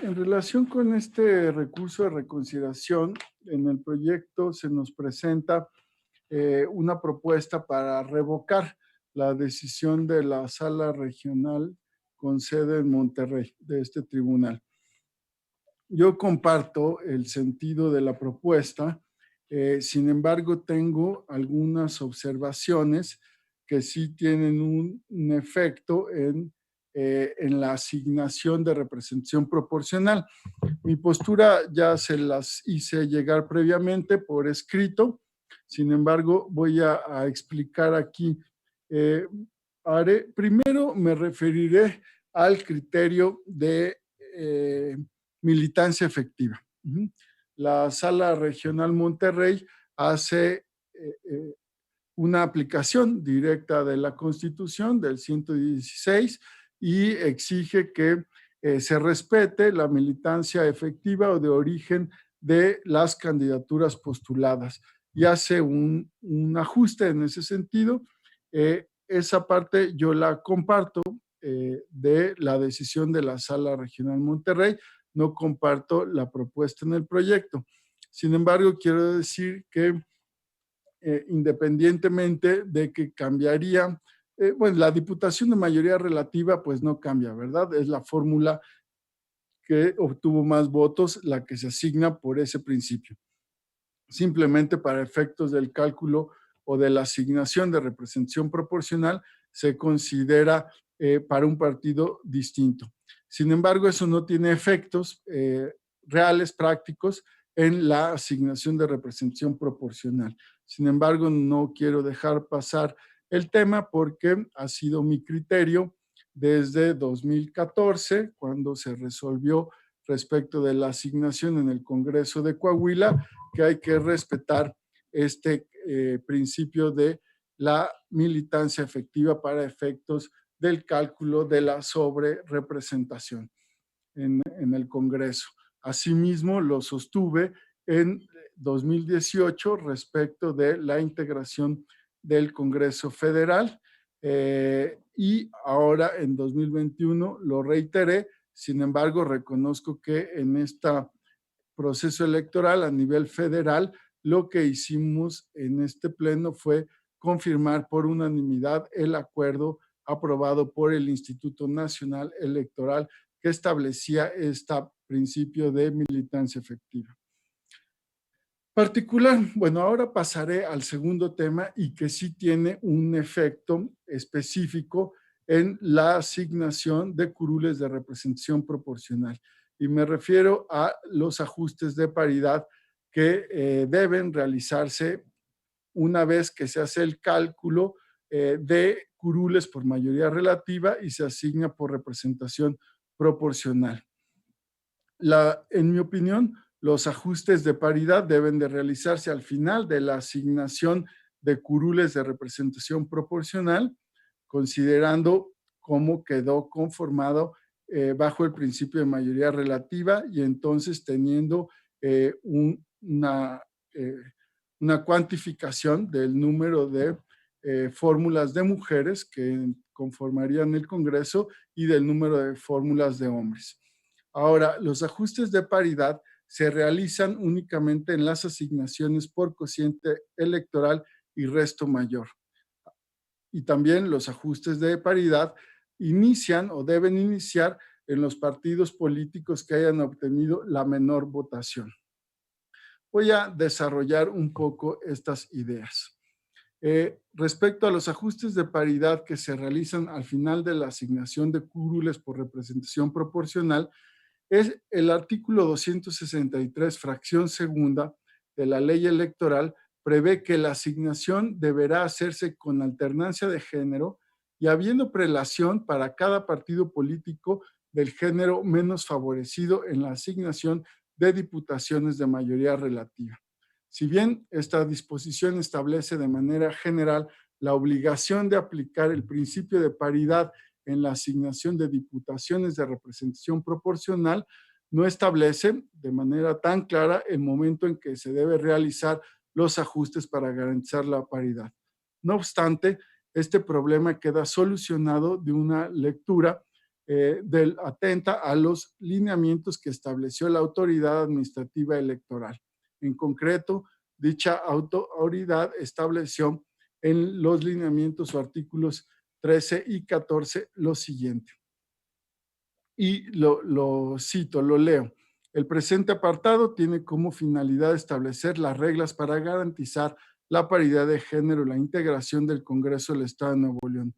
En relación con este recurso de reconsideración, en el proyecto se nos presenta una propuesta para revocar la decisión de la Sala Regional con sede en Monterrey, de este tribunal. Yo comparto el sentido de la propuesta, sin embargo, tengo algunas observaciones que sí tienen un efecto en la asignación de representación proporcional. Mi postura ya se las hice llegar previamente por escrito, sin embargo, voy a explicar aquí. Eh, Primero me referiré al criterio de militancia efectiva. La Sala Regional Monterrey hace una aplicación directa de la Constitución del 116 y exige que se respete la militancia efectiva o de origen de las candidaturas postuladas y hace un ajuste en ese sentido. Esa parte yo la comparto de la decisión de la Sala Regional Monterrey, no comparto la propuesta en el proyecto. Sin embargo, quiero decir que independientemente de que cambiaría, bueno, la diputación de mayoría relativa pues no cambia, ¿verdad? Es la fórmula que obtuvo más votos la que se asigna por ese principio. Simplemente para efectos del cálculo o de la asignación de representación proporcional se considera para un partido distinto. Sin embargo, eso no tiene efectos reales, prácticos, en la asignación de representación proporcional. Sin embargo, no quiero dejar pasar el tema porque ha sido mi criterio desde 2014, cuando se resolvió respecto de la asignación en el Congreso de Coahuila, que hay que respetar este principio de la militancia efectiva para efectos del cálculo de la sobrerepresentación en el Congreso. Asimismo, lo sostuve en 2018 respecto de la integración del Congreso Federal y ahora en 2021 lo reiteré. Sin embargo, reconozco que en este proceso electoral a nivel federal, lo que hicimos en este pleno fue confirmar por unanimidad el acuerdo aprobado por el Instituto Nacional Electoral que establecía este principio de militancia efectiva. Particular, bueno, ahora pasaré al segundo tema y que sí tiene un efecto específico en la asignación de curules de representación proporcional. Y me refiero a los ajustes de paridad que deben realizarse una vez que se hace el cálculo de curules por mayoría relativa y se asigna por representación proporcional. En mi opinión, los ajustes de paridad deben de realizarse al final de la asignación de curules de representación proporcional, considerando cómo quedó conformado bajo el principio de mayoría relativa y entonces teniendo una, una cuantificación del número de fórmulas de mujeres que conformarían el Congreso y del número de fórmulas de hombres. Ahora, los ajustes de paridad se realizan únicamente en las asignaciones por cociente electoral y resto mayor. Y también los ajustes de paridad inician o deben iniciar en los partidos políticos que hayan obtenido la menor votación. Voy a desarrollar un poco estas ideas. Respecto a los ajustes de paridad que se realizan al final de la asignación de curules por representación proporcional, es el artículo 263, fracción segunda de la ley electoral, prevé que la asignación deberá hacerse con alternancia de género y habiendo prelación para cada partido político del género menos favorecido en la asignación de diputaciones de mayoría relativa. Si bien esta disposición establece de manera general la obligación de aplicar el principio de paridad en la asignación de diputaciones de representación proporcional, no establece de manera tan clara el momento en que se debe realizar los ajustes para garantizar la paridad. No obstante, este problema queda solucionado de una lectura atenta a los lineamientos que estableció la autoridad administrativa electoral. En concreto, dicha autoridad estableció en los lineamientos o artículos 13 y 14 lo siguiente. Y lo cito, lo leo. El presente apartado tiene como finalidad establecer las reglas para garantizar la paridad de género y la integración del Congreso del Estado de Nuevo León.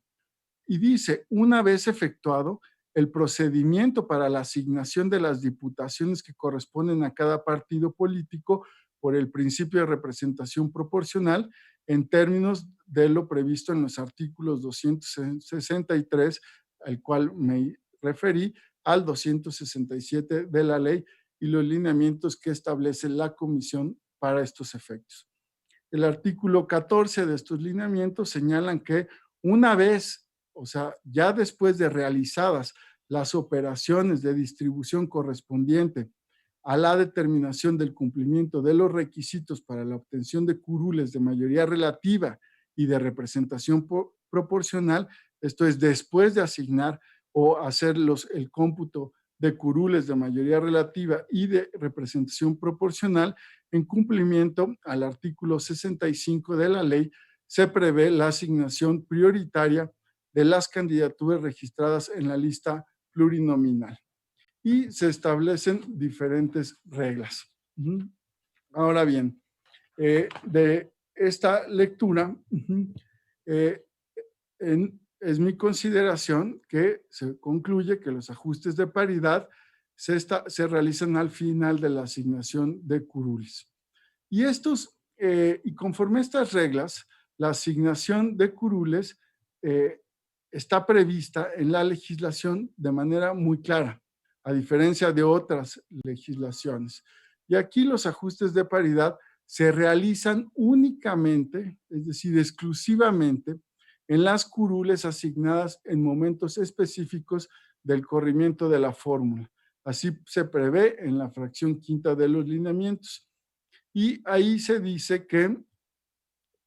Y dice, una vez efectuado el procedimiento para la asignación de las diputaciones que corresponden a cada partido político por el principio de representación proporcional, en términos de lo previsto en los artículos 263, al cual me referí, al 267 de la ley y los lineamientos que establece la comisión para estos efectos. El artículo 14 de estos lineamientos señalan que una vez, o sea, ya después de realizadas las operaciones de distribución correspondiente a la determinación del cumplimiento de los requisitos para la obtención de curules de mayoría relativa y de representación proporcional, esto es, después de asignar o hacer el cómputo de curules de mayoría relativa y de representación proporcional, en cumplimiento al artículo 65 de la ley, se prevé la asignación prioritaria de las candidaturas registradas en la lista plurinominal y se establecen diferentes reglas. Ahora bien, de esta lectura, es mi consideración que se concluye que los ajustes de paridad se realizan al final de la asignación de curules. Y conforme a estas reglas, la asignación de curules está prevista en la legislación de manera muy clara, a diferencia de otras legislaciones. Y aquí los ajustes de paridad se realizan únicamente, es decir, exclusivamente, en las curules asignadas en momentos específicos del corrimiento de la fórmula. Así se prevé en la fracción quinta de los lineamientos. Y ahí se dice que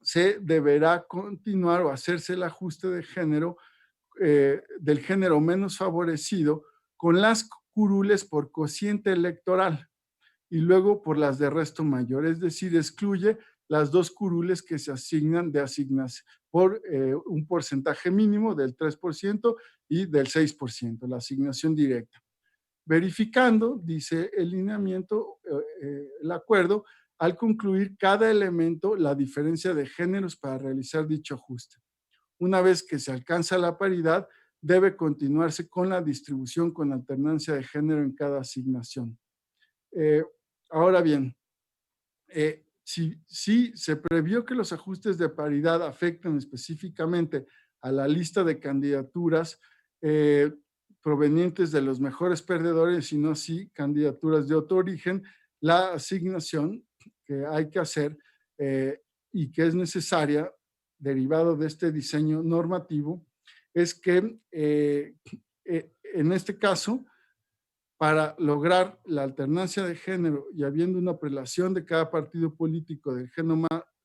se deberá continuar o hacerse el ajuste de género del género menos favorecido con las curules por cociente electoral y luego por las de resto mayor, es decir, excluye las dos curules que se asignan por un porcentaje mínimo del 3% y del 6%, la asignación directa. Verificando, dice el lineamiento, el acuerdo, al concluir cada elemento la diferencia de géneros para realizar dicho ajuste. Una vez que se alcanza la paridad, debe continuarse con la distribución con alternancia de género en cada asignación. Ahora bien, si se previó que los ajustes de paridad afecten específicamente a la lista de candidaturas provenientes de los mejores perdedores y no así candidaturas de otro origen, la asignación que hay que hacer y que es necesaria, derivado de este diseño normativo, es que en este caso, para lograr la alternancia de género y habiendo una prelación de cada partido político del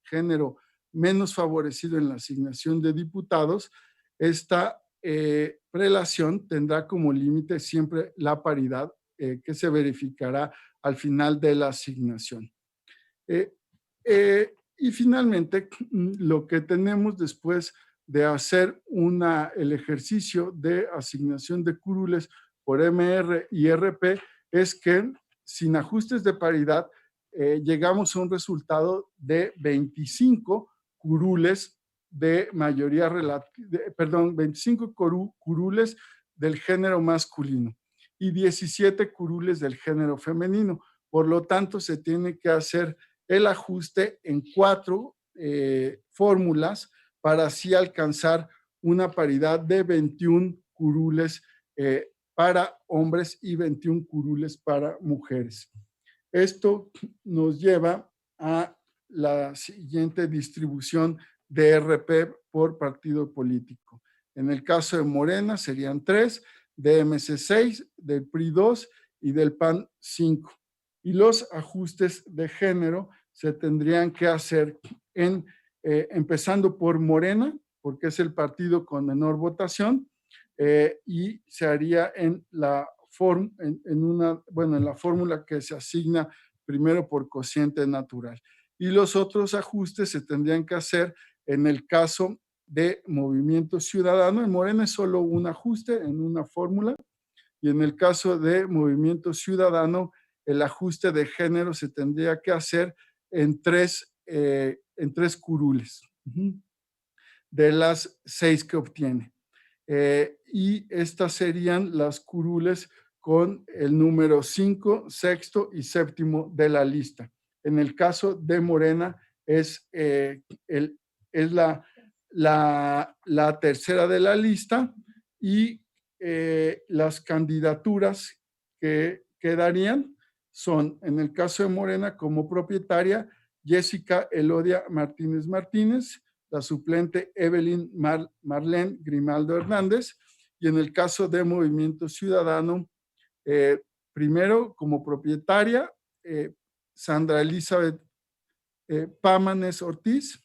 género menos favorecido en la asignación de diputados, esta prelación tendrá como límite siempre la paridad que se verificará al final de la asignación. Y finalmente, lo que tenemos después de hacer el ejercicio de asignación de curules por MR y RP es que sin ajustes de paridad llegamos a un resultado de 25 curules de mayoría relativa, perdón, 25 curules del género masculino y 17 curules del género femenino. Por lo tanto, se tiene que hacer el ajuste en 4 fórmulas para así alcanzar una paridad de 21 curules para hombres y 21 curules para mujeres. Esto nos lleva a la siguiente distribución de RP por partido político. En el caso de Morena serían 3, de MC 6, del PRI 2 y del PAN 5. Y los ajustes de género se tendrían que hacer empezando por Morena, porque es el partido con menor votación, y se haría en la en la fórmula que se asigna primero por cociente natural. Y los otros ajustes se tendrían que hacer en el caso de Movimiento Ciudadano. En Morena es solo un ajuste en una fórmula, y en el caso de Movimiento Ciudadano, el ajuste de género se tendría que hacer en tres curules de las 6 que obtiene. Y estas serían las curules con el número 5, sexto y séptimo de la lista. En el caso de Morena es, es la tercera de la lista, y las candidaturas que quedarían son, en el caso de Morena, como propietaria, Jessica Elodia Martínez Martínez, la suplente Evelyn Marlene Grimaldo Hernández, y en el caso de Movimiento Ciudadano, primero como propietaria, Sandra Elizabeth Pámanes Ortiz,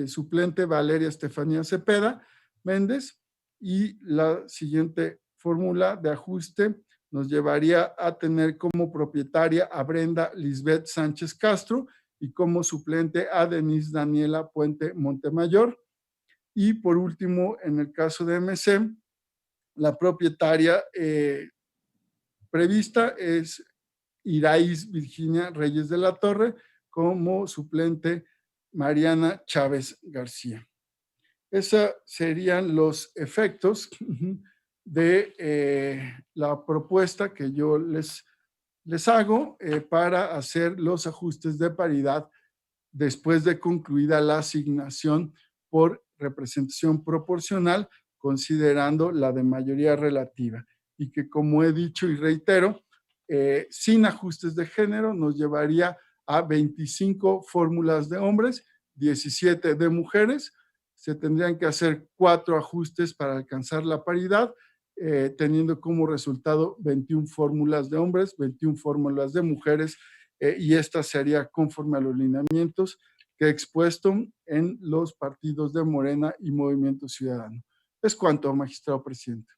suplente Valeria Estefanía Cepeda Méndez, y la siguiente fórmula de ajuste nos llevaría a tener como propietaria a Brenda Lisbeth Sánchez Castro y como suplente a Denise Daniela Puente Montemayor. Y por último, en el caso de MC, la propietaria prevista es Iraíz Virginia Reyes de la Torre, como suplente Mariana Chávez García. Esos serían los efectos de la propuesta que yo les hago para hacer los ajustes de paridad después de concluida la asignación por representación proporcional, considerando la de mayoría relativa, y que, como he dicho y reitero, sin ajustes de género nos llevaría a 25 fórmulas de hombres, 17 de mujeres. Se tendrían que hacer 4 ajustes para alcanzar la paridad, teniendo como resultado 21 fórmulas de hombres, 21 fórmulas de mujeres, y esta sería conforme a los lineamientos que he expuesto en los partidos de Morena y Movimiento Ciudadano. Es cuanto, magistrado presidente.